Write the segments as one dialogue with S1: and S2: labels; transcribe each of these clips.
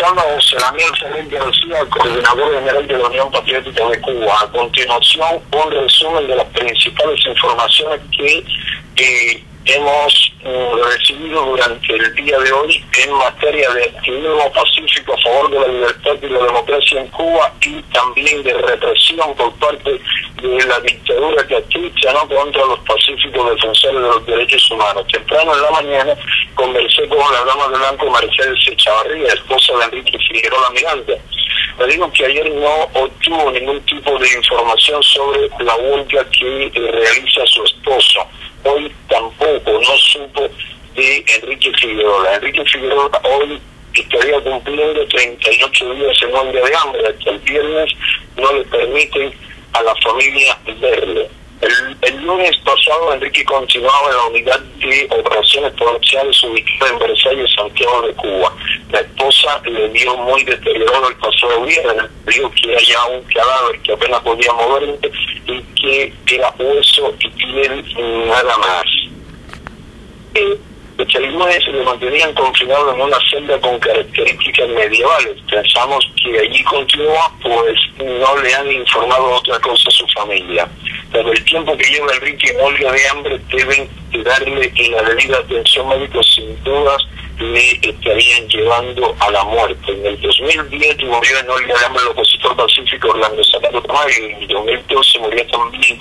S1: escuchando a José Daniel Fernández García, coordinador general de la Unión Patriótica de Cuba. A continuación, un resumen de las principales informaciones que hemos recibido durante el día de hoy en materia de activismo pacífico a favor de la libertad y la democracia en Cuba, y también de represión por parte de la dictadura castricha, ¿no?, contra los pacíficos defensores de los derechos humanos. Temprano en la mañana conversé con la dama de blanco Mercedes Echavarría, esposa de Enrique Figueroa Miranda. Le digo que ayer no obtuvo ningún tipo de información sobre la huelga que realiza su esposo. Hoy tampoco no supo de Enrique Figueroa. Enrique Figueroa hoy estaría cumpliendo 38 días en huelga de hambre. Hasta el viernes no le permiten a la familia verle. El lunes pasado Enrique continuaba en la unidad de operaciones policiales ubicada en Versalles, Santiago de Cuba. La esposa le vio muy deteriorado el pasado viernes, dijo que había un cadáver que apenas podía moverse y que era hueso y piel, nada más. El lunes se le mantenían confinado en una celda con características medievales. Pensamos que allí continúa, pues no le han informado otra cosa a su familia. Pero el tiempo que lleva Enrique en huelga de hambre deben darle la debida atención médica, sin dudas le estarían llevando a la muerte. En el 2010 murió en huelga de hambre el opositor pacífico Orlando Zapata Tamayo, y en el 2012 murió también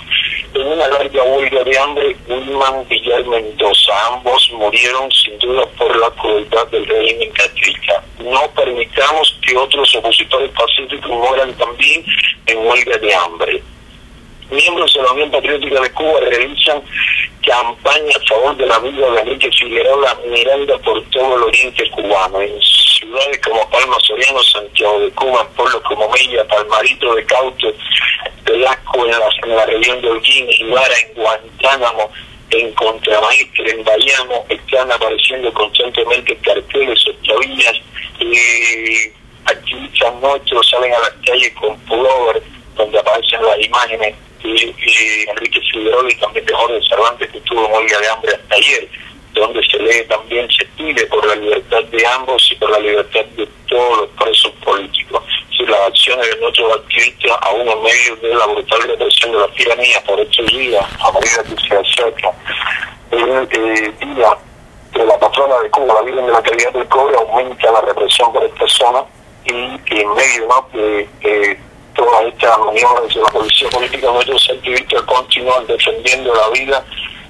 S1: en una larga huelga de hambre Wilman Villar Mendoza. Ambos murieron sin duda por la crueldad del régimen castricha. No permitamos que otros opositores pacíficos mueran también en huelga de hambre. Miembros de la Unión Patriótica de Cuba realizan campaña a favor de la vida de Enrique Figueroa Miranda por todo el oriente cubano. En ciudades como Palma Soriano, Santiago de Cuba, en pueblos como Mella, Palmarito de Cauto, Velasco en la región de Holguín, Ibarra, en Guantánamo, en Contramaestre, en Bayamo, están apareciendo constantemente carteles o tablillas. Activistas nuestros salen a las calles con pullover donde aparecen las imágenes de Enrique Figueroa y también de Jorge Cervantes, que estuvo en huelga de hambre hasta ayer, donde se lee también, se pide por la libertad de ambos y por la libertad de todos los presos políticos. Si las acciones de nuestros activistas, aún en medio de la brutal represión de la tiranía por estos días, a medida que se acerca el día de la patrona de Cuba, la Virgen de la Caridad del Cobre, aumenta la represión por esta zona, y en medio, ¿no?, de todas estas maniobras de la policía política, nuestros activistas continúan defendiendo la vida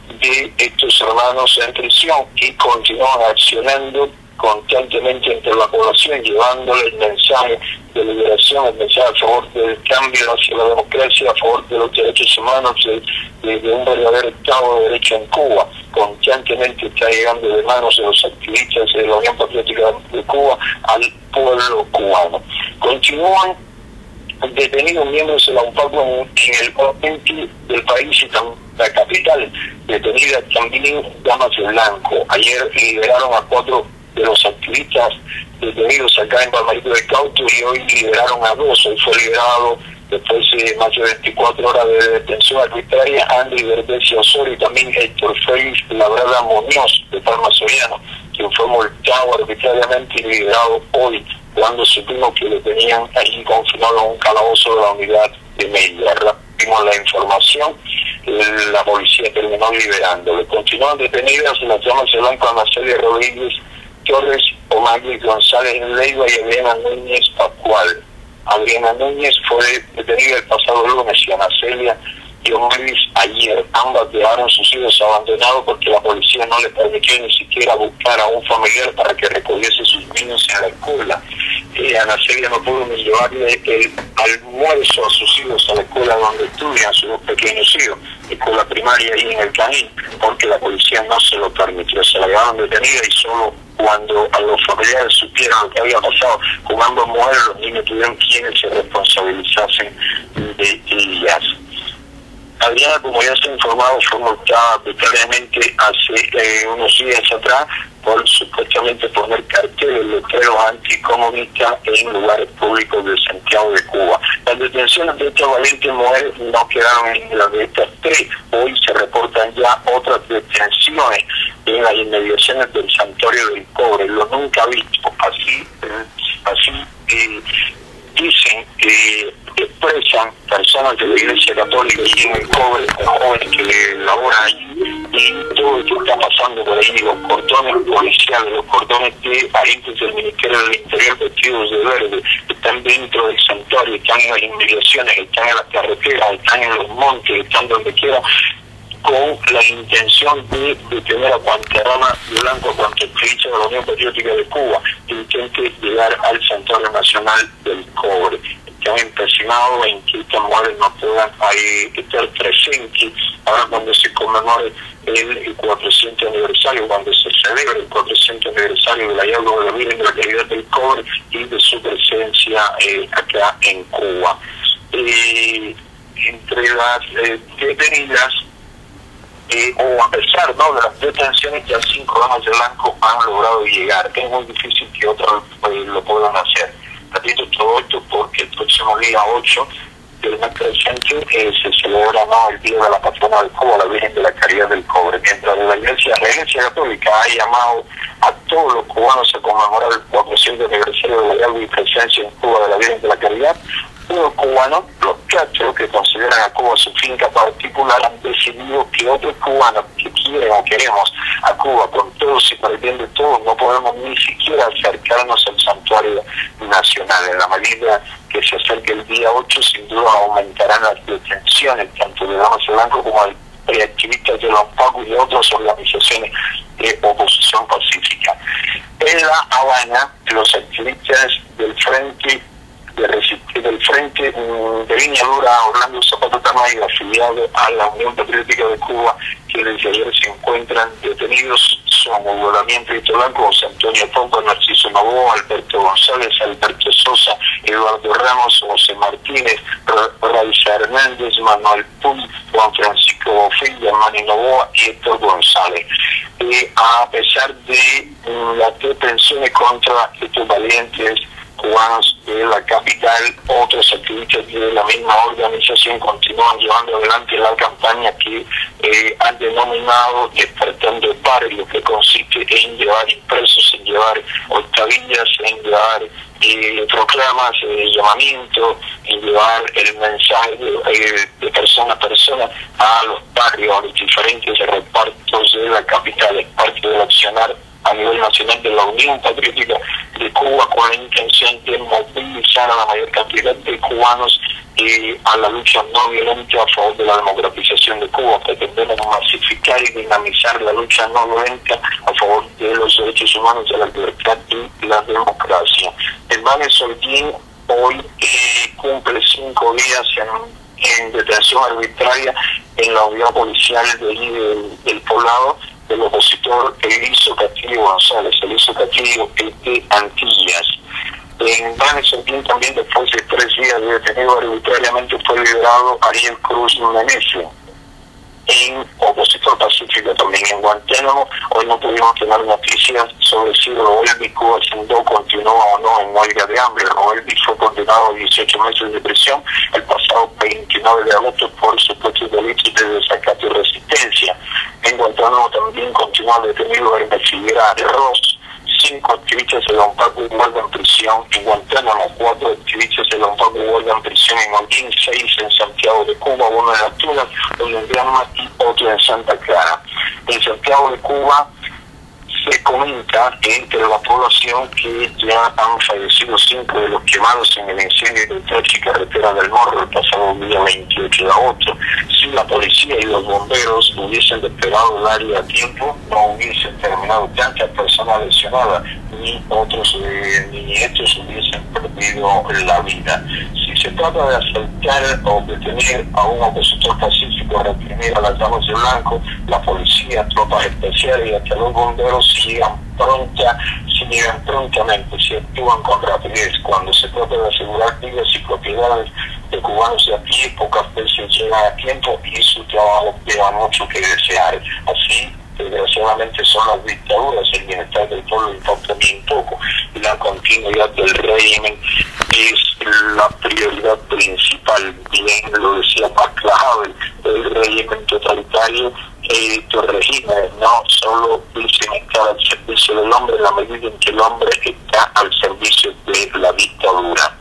S1: de estos hermanos en prisión y continúan accionando constantemente entre la población, llevándole el mensaje de liberación, el mensaje a favor del cambio hacia la democracia, a favor de los derechos humanos, de un verdadero Estado de Derecho en Cuba. Constantemente está llegando de manos de los activistas de la Unión Patriótica de Cuba al pueblo cubano. Continúan detenidos miembros de la UNPACU en el oriente del país y también la capital, detenidas también damas de blanco. Ayer liberaron a 4 de los activistas detenidos acá en Palmarito de Cauto, y hoy liberaron a 2. Hoy fue liberado, después de más de 24 horas de detención arbitraria, Andy Verdecio Osorio y también Héctor Félix Labrada Muñoz de Palma Soriano, quien fue multado arbitrariamente y liberado hoy, cuando supimos que le tenían allí confinado en un calabozo de la unidad de Mella. Vimos la información, la policía terminó liberándole. Continúan detenidas las damas de blanco Anacelia Rodríguez Torres, Omagui González Leiva y Adriana Núñez Pascual. Adriana Núñez fue detenida el pasado lunes y Anacelia y Omagui ayer. Ambas dejaron sus hijos abandonados porque la policía no les permitió ni siquiera buscar a un familiar para que recogiese sus niños en la escuela. Anacelia no pudo ni llevarle el almuerzo a sus hijos a la escuela donde estudian sus 2 pequeños hijos, escuela primaria ahí en el Canín, porque la policía no se lo permitió. Se la llevaron detenida y solo cuando a los familiares supieron lo que había pasado con ambas mujeres, los niños tuvieron quienes se responsabilizasen de ellas. Adriana, como ya se ha informado, fue multada arbitrariamente hace unos días atrás por supuestamente poner carteles, letreros anticomunistas en lugares públicos de Santiago de Cuba. Las detenciones de estas valientes mujeres no quedaron en las de estas 3. Hoy se reportan ya otras detenciones en las inmediaciones del Santuario del Cobre, lo nunca visto. Así expresan personas de la Iglesia Católica y en el cobre, jóvenes que laboran ahí, y todo lo que está pasando por ahí, los cordones policiales, los cordones de agentes del Ministerio del Interior vestidos de verde, que están dentro del santuario, están en las inmediaciones, están en las carreteras, están en los montes, están donde quiera, con la intención de detener a Guantanamo Blanco, a cuanto activista de la Unión Patriótica de Cuba, que intente llegar al Santuario Nacional del Cobre. Están empecinados en que estas mujeres no puedan estar presentes ahora cuando se conmemore el 400 aniversario, cuando se celebra el 400 aniversario del hallazgo de la Virgen de la Caridad del Cobre y de su presencia acá en Cuba. Entre las detenidas, o a pesar, ¿no?, de las detenciones, ya 5 damas de blanco han logrado llegar. Es muy difícil que otros lo puedan hacer. Repito todo esto porque el próximo día 8 del mes presente se celebra, ¿no?, el Día de la Patrona del Cuba, la Virgen de la Caridad del Cobre. Mientras la Iglesia Católica ha llamado a todos los cubanos a conmemorar el 400 aniversario de la hallazgo y presencia en Cuba de la Virgen de la Caridad, unos cubanos, los cachos que consideran a Cuba su finca particular, han decidido que otros cubanos que quieren o queremos a Cuba con todos y por el bien de todos, no podemos ni siquiera acercarnos al santuario nacional. En la medida que se acerque el día 8, sin duda aumentarán las detenciones, tanto de damas de blanco como de preactivistas de la UNPACU y de otras organizaciones de oposición pacífica. En La Habana, los activistas del Frente de Línea Dura, Orlando Zapata Tamayo, afiliado a la Unión Patriótica de Cuba, que desde ayer se encuentran detenidos, son Hugo Damián Prieto Blanco, José Antonio Pompa, Narciso Novoa, Alberto González, Alberto Sosa, Eduardo Ramos, José Martínez, Raiza Hernández, Manuel Puy, Juan Francisco Bofil, Yamani Novoa y Héctor González. A pesar de las detenciones contra estos valientes cubanos de la capital, otros activistas de la misma organización continúan llevando adelante la campaña que han denominado Despertando el Pare, lo que consiste en llevar impresos, en llevar octavillas, en llevar proclamas, llamamiento, en llevar el mensaje de persona a persona a los barrios, a los diferentes repartos de la capital. Es parte del accionar a nivel nacional de la Unión Patriótica de Cuba, con la intención de movilizar a la mayor cantidad de cubanos a la lucha no violenta a favor de la democratización de Cuba. Pretendemos masificar y dinamizar la lucha no violenta a favor de los derechos humanos, de la libertad y la democracia. El Vane Soltín hoy cumple 5 días en detención arbitraria en la unidad policial del Poblado, del opositor Eliso Castillo González, Eliso Castillo de Antillas. En Vanesoltín también, después de 3 días de detenido arbitrariamente, fue liberado Ariel Cruz Menecio, en opositor pacífico también en Guantánamo. Hoy no pudimos tener noticias sobre si Roelvi Cuba Sindó continúa o no en huelga de hambre. Roelvi fue condenado a 18 meses de prisión el pasado 29 de agosto por supuestos delitos de desacato y resistencia. En Guantánamo también continúa detenido Hermes Figuera de Ross. 5 activistas de la UNPACU guardan prisión en Guantánamo, 4 activistas de la UNPACU guardan prisión en Holguín, 6 en Santiago de Cuba, 1 en Las Tunas, 1 en Granma y otro en Santa Clara. En Santiago de Cuba se comenta entre la población que ya han fallecido 5 de los quemados en el incendio del trecho y carretera del Morro el pasado día 28 de agosto. Si la policía y los bomberos hubiesen despegado el área a tiempo, no hubiesen terminado tantas personas lesionadas, ni estos hubiesen perdido la vida. Si se trata de asaltar o detener a un opositor pacífico, reprimir a las damas de blanco, la policía, tropas especiales y hasta los bomberos llegan prontamente, si actúan con rapidez. Cuando se trata de asegurar vidas y propiedades de cubanos de a pie, pocas veces llegan a tiempo y su trabajo deja mucho que desear. Así, desgraciadamente, son las dictaduras, el bienestar del pueblo importa bien poco, y la continuidad del régimen es la prioridad principal. Bien lo decía Václav Havel, el régimen totalitario, estos regímenes no solo dicen estar al servicio del hombre en la medida en que el hombre está al servicio de la dictadura.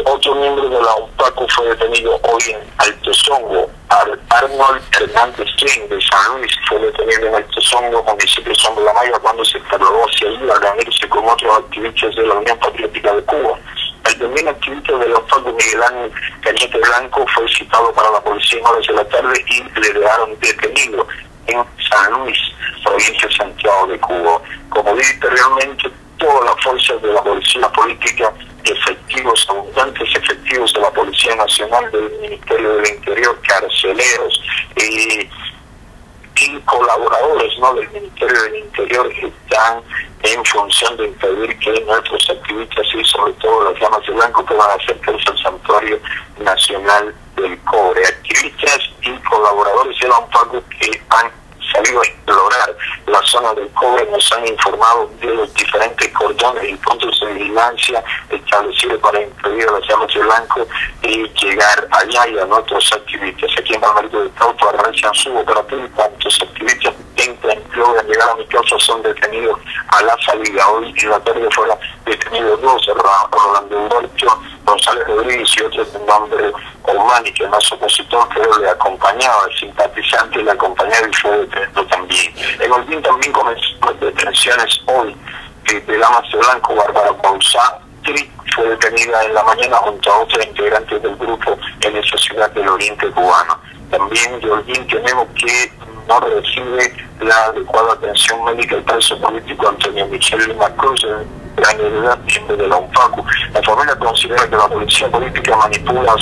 S1: Otro miembro de la Paco fue detenido hoy en Alto Songo. Arnold Hernández Klein de San Luis fue detenido en Alto Songo, municipio de Songo La Maya, cuando se trasladó hacia allí a reunirse con otros activistas de la Unión Patriótica de Cuba. El también activista de los Paco, Miguel Ángel Cañete Blanco, fue citado para la policía en horas de la tarde y le dejaron detenido en San Luis, provincia de Santiago de Cuba. Como dije anteriormente, todas las fuerzas de la policía política, efectivos, abundantes efectivos de la Policía Nacional, del Ministerio del Interior, carceleros y colaboradores, ¿no?, del Ministerio del Interior, están en función de impedir que nuestros activistas y sobre todo las llamas de blanco puedan acercarse al Santuario Nacional del Cobre. Activistas y colaboradores de la UNPACU que han salido a explorar la zona del cobre nos han informado de los diferentes cordones y puntos de vigilancia establecidos para impedir a las llamas de blanco y llegar allá y a nuestros activistas. Aquí en Valmerico de Cauto realizan su operativo y cuantos activistas logran llegar a mi casa son detenidos a la salida. Hoy en la tarde fueron detenidos dos, Rolando Humberto González Rodríguez y otro de nombre Omani, que más opositor, pero le acompañaba, el simpatizante, le acompañaba y fue detenido también. En Holguín también comenzaron detenciones hoy de Lamas de Blanco. Bárbara Pausatri fue detenida en la mañana junto a otros integrantes del grupo en esa ciudad del oriente cubano. También de Holguín tenemos que no recibe la adecuada atención médica el preso político Antonio Michel Lima Cruz, gran heredad miembro de la UNPACU. La familia considera que la policía política manipula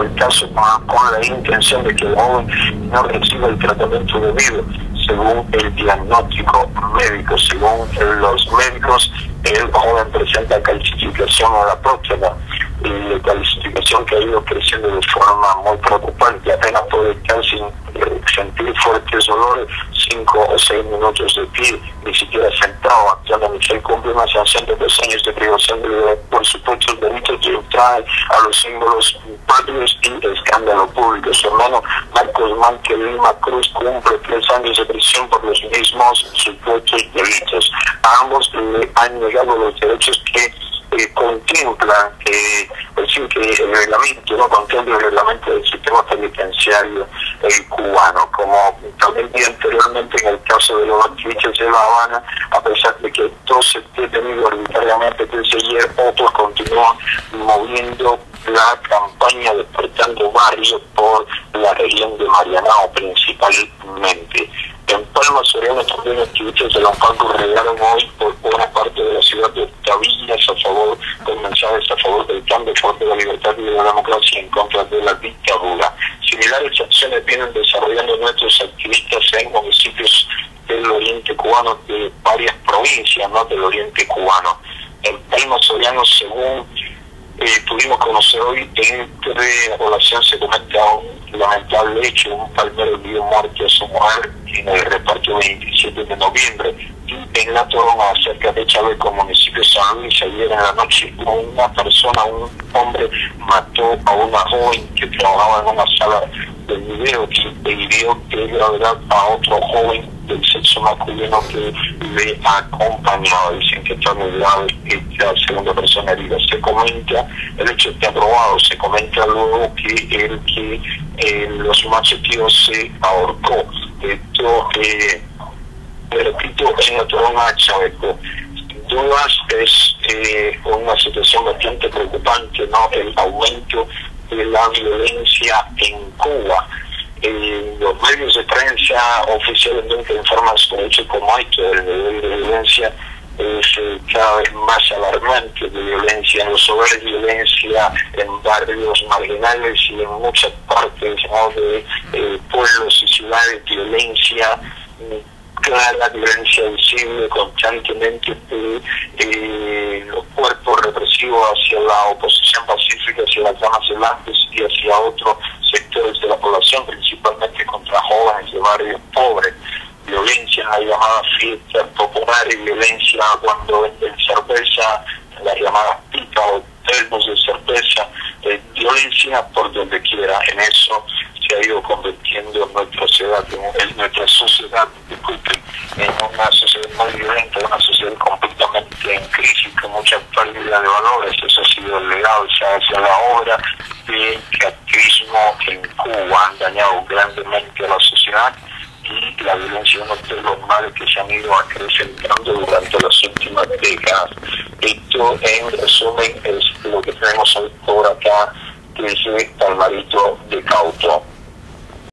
S1: el caso con la intención de que el joven no reciba el tratamiento debido. Según el diagnóstico médico, según los médicos, el joven presenta calcificación a la próstata, y la calcificación que ha ido creciendo de forma muy preocupante. Apenas puede estar sin sentir fuertes dolores 5 o 6 minutos de pie, ni siquiera sentado. Actualmente él cumple una sanción de 2 años de privación de libertad por supuestos delitos que traen a los símbolos patrios y escándalo público. Su hermano Marcos Mánquez Lima Cruz cumple 3 años de prisión por los mismos supuestos delitos. A ambos le han negado los derechos que contempla, decir que el reglamento, no contempla el reglamento del sistema penitenciario cubano. Como también vi anteriormente en el caso de los activistas de La Habana, a pesar de que todos se detenidos arbitrariamente desde ayer, otros continúan moviendo la campaña Despertando Barrios por la región de Marianao principalmente. En Palma Soriano también activistas de la UNPACU regaron hoy por buena parte de la ciudad de tablillas a favor, con mensajes a favor del cambio fuerte de la libertad y de la democracia en contra de la dictadura. Similares acciones vienen desarrollando nuestros activistas en municipios del oriente cubano, de varias provincias, ¿no?, del oriente cubano. En Palma Soriano, según pudimos conocer hoy, entre la población se comenta un lamentable hecho: un palmero dio muerte a su mujer en el reparto 27 de noviembre. Y en la Torona, cerca de Chaveco, municipio de San Luis, ayer en la noche, una persona, un hombre, mató a una joven que trabajaba en una sala de video y hirió de gravedad a otro joven del sexo masculino que le acompañaba. Dicen que está muy grave esta segunda persona herida. Se comenta, el hecho está probado, se comenta luego que los macheteos se ahorcó. Esto, repito, en la Torona Chaveco. Sin dudas es una situación bastante preocupante, ¿no?, el aumento de la violencia en Cuba. Los medios de prensa oficialmente informan sobre hechos como esto. El nivel de violencia es cada vez más alarmante, de violencia en los hogares, violencia en barrios marginales y en muchas partes, ¿no?, de pueblos y ciudades, violencia clara, violencia visible constantemente de los cuerpos represivos hacia la oposición pacífica, hacia las llamas de blancos y hacia otros sectores de la población, principalmente contra jóvenes de barrios pobres. Violencia en la llamada fiesta popular y violencia cuando venden cerveza, en las llamadas pipas o termos de cerveza, violencia por donde quiera. En eso se ha ido convirtiendo nuestra sociedad, disculpen, en una sociedad muy violenta, una sociedad completamente en crisis, con mucha pérdida de valores. Eso ha sido el legado, se hace la obra del capitalismo en Cuba han dañado grandemente a la sociedad, y la violencia es uno de los males que se han ido acrecentando durante las últimas décadas. Esto, en resumen, es lo que tenemos hoy por acá desde Palmarito de Cauto.